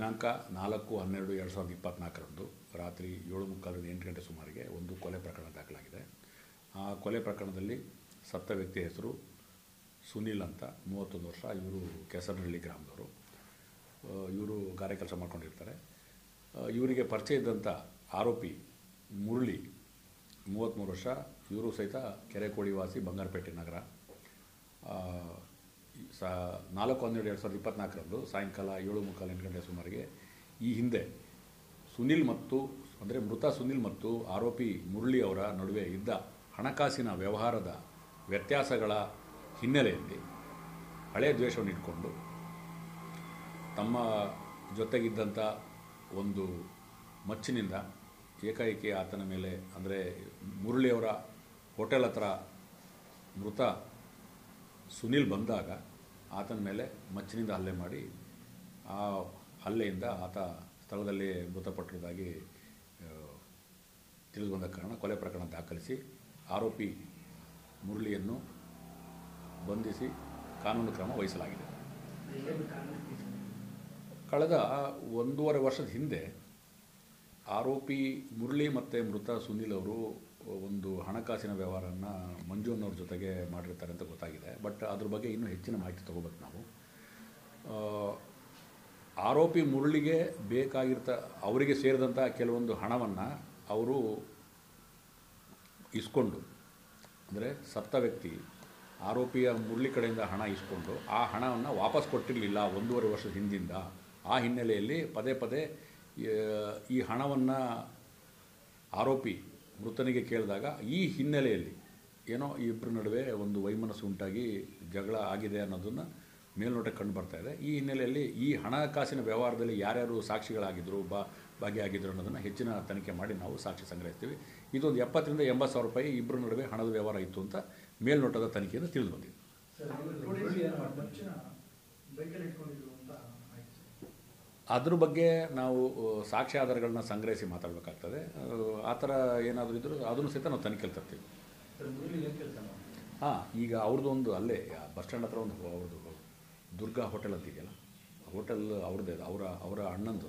ದಿನಾಂಕ 4/12/2024 ರಾತ್ರಿ 7:45 8 ಗಂಟೆ ಸುಮಾರಿಗೆ ಒಂದು ಕೊಲೆ ಪ್ರಕರಣ ದಾಖಲಾಗಿದೆ. ಆ ಕೊಲೆ ಪ್ರಕರಣದಲ್ಲಿ ಸತ್ತ ವ್ಯಕ್ತಿಯ ಹೆಸರು ಸುನೀಲ್ ಅಂತ, 31 ವರ್ಷ. ಇವರು ಕೆಸರನಹಳ್ಳಿ ಗ್ರಾಮದವರು. ಇವರು ಗಾರೆ ಕೆಲಸ ಮಾಡ್ಕೊಂಡಿರ್ತಾರೆ. ಇವರಿಗೆ ಪರಿಚಯ ಇದ್ದಂಥ ಆರೋಪಿ ಮುರಳಿ, 33 ವರ್ಷ. ಇವರು ಸಹಿತ ಕೆರೆಕೋಡಿ ವಾಸಿ, ಬಂಗಾರಪೇಟೆ ನಗರ. 4/12/2024 ಸಾಯಂಕಾಲ 7:45 8 ಗಂಟೆ ಸುಮಾರಿಗೆ ಈ ಹಿಂದೆ ಮೃತ ಸುನೀಲ್ ಮತ್ತು ಆರೋಪಿ ಮುರಳಿ ಅವರ ನಡುವೆ ಇದ್ದ ಹಣಕಾಸಿನ ವ್ಯವಹಾರದ ವ್ಯತ್ಯಾಸಗಳ ಹಿನ್ನೆಲೆಯಲ್ಲಿ ಹಳೆಯ ದ್ವೇಷವನ್ನು ಇಟ್ಕೊಂಡು ತಮ್ಮ ಜೊತೆಗಿದ್ದಂಥ ಒಂದು ಮಚ್ಚಿನಿಂದ ಏಕಾಏಕಿ ಆತನ ಮೇಲೆ, ಅಂದರೆ ಮುರಳಿಯವರ ಹೋಟೆಲ್ ಹತ್ರ ಮೃತ ಸುನೀಲ್ ಬಂದಾಗ ಆತನ ಮೇಲೆ ಮಚ್ಚಿನಿಂದ ಹಲ್ಲೆ ಮಾಡಿ, ಆ ಹಲ್ಲೆಯಿಂದ ಆತ ಸ್ಥಳದಲ್ಲಿ ಮೃತಪಟ್ಟಿರುವುದಾಗಿ ತಿಳಿದುಬಂದ ಕಾರಣ ಕೊಲೆ ಪ್ರಕರಣ ದಾಖಲಿಸಿ ಆರೋಪಿ ಮುರಳಿಯನ್ನು ಬಂಧಿಸಿ ಕಾನೂನು ಕ್ರಮ ವಹಿಸಲಾಗಿದೆ. ಕಳೆದ 1.5 ವರ್ಷದ ಹಿಂದೆ ಆರೋಪಿ ಮುರಳಿ ಮತ್ತು ಮೃತ ಸುನೀಲ್ ಅವರು ಒಂದು ಹಣಕಾಸಿನ ವ್ಯವಹಾರವನ್ನು ಮಂಜು ಅನ್ನೋರ ಜೊತೆಗೆ ಮಾಡಿರ್ತಾರೆ ಅಂತ ಗೊತ್ತಾಗಿದೆ. ಬಟ್ ಅದ್ರ ಬಗ್ಗೆ ಇನ್ನೂ ಹೆಚ್ಚಿನ ಮಾಹಿತಿ ತೊಗೋಬೇಕು ನಾವು. ಆರೋಪಿ ಮುರಳಿಗೆ ಅವರಿಗೆ ಸೇರಿದಂಥ ಕೆಲವೊಂದು ಹಣವನ್ನು ಅವರು ಇಸ್ಕೊಂಡು, ಅಂದರೆ ಸತ್ತ ವ್ಯಕ್ತಿ ಆರೋಪಿಯ ಮುರಳಿ ಕಡೆಯಿಂದ ಹಣ ಇಸ್ಕೊಂಡು ಆ ಹಣವನ್ನು ವಾಪಸ್ ಕೊಟ್ಟಿರಲಿಲ್ಲ 1.5 ವರ್ಷದ ಹಿಂದಿಂದ. ಆ ಹಿನ್ನೆಲೆಯಲ್ಲಿ ಪದೇ ಪದೇ ಈ ಹಣವನ್ನು ಆರೋಪಿ ಮೃತನಿಗೆ ಕೇಳಿದಾಗ ಈ ಹಿನ್ನೆಲೆಯಲ್ಲಿ ಏನೋ ಇಬ್ಬರ ನಡುವೆ ಒಂದು ವೈಮನಸ್ಸು ಉಂಟಾಗಿ ಜಗಳ ಆಗಿದೆ ಅನ್ನೋದನ್ನು ಮೇಲ್ನೋಟಕ್ಕೆ ಕಂಡು ಬರ್ತಾ ಇದೆ. ಈ ಹಿನ್ನೆಲೆಯಲ್ಲಿ ಈ ಹಣಕಾಸಿನ ವ್ಯವಹಾರದಲ್ಲಿ ಯಾರ್ಯಾರು ಸಾಕ್ಷಿಗಳಾಗಿದ್ದರು, ಭಾಗಿಯಾಗಿದ್ದರು ಅನ್ನೋದನ್ನು ಹೆಚ್ಚಿನ ತನಿಖೆ ಮಾಡಿ ನಾವು ಸಾಕ್ಷಿ ಸಂಗ್ರಹಿಸ್ತೀವಿ. ಇದೊಂದು 70,000 ರಿಂದ 80,000 ರೂಪಾಯಿ ಇಬ್ಬರ ನಡುವೆ ಹಣದ ವ್ಯವಹಾರ ಇತ್ತು ಅಂತ ಮೇಲ್ನೋಟದ ತನಿಖೆಯಿಂದ ತಿಳಿದು ಬಂದಿದೆ. ಅದ್ರ ಬಗ್ಗೆ ನಾವು ಸಾಕ್ಷ್ಯಾಧಾರಗಳನ್ನ ಸಂಗ್ರಹಿಸಿ ಮಾತಾಡಬೇಕಾಗ್ತದೆ. ಆ ಥರ ಏನಾದರೂ ಇದ್ದರೂ ಅದನ್ನು ಸಹಿತ ನಾವು ತನಿಖೆಯಲ್ಲಿ ತರ್ತೀವಿ. ಈಗ ಅವ್ರದ್ದು ಒಂದು ಅಲ್ಲೇ ಬಸ್ ಸ್ಟ್ಯಾಂಡ್ ಹತ್ರ ಒಂದು ಅವ್ರದ್ದು ದುರ್ಗಾ ಹೋಟೆಲ್ ಅಂತ ಇದೆಯಲ್ಲ, ಹೋಟೆಲ್ ಅವ್ರದ್ದೇ, ಅವರ ಅಣ್ಣಂದು.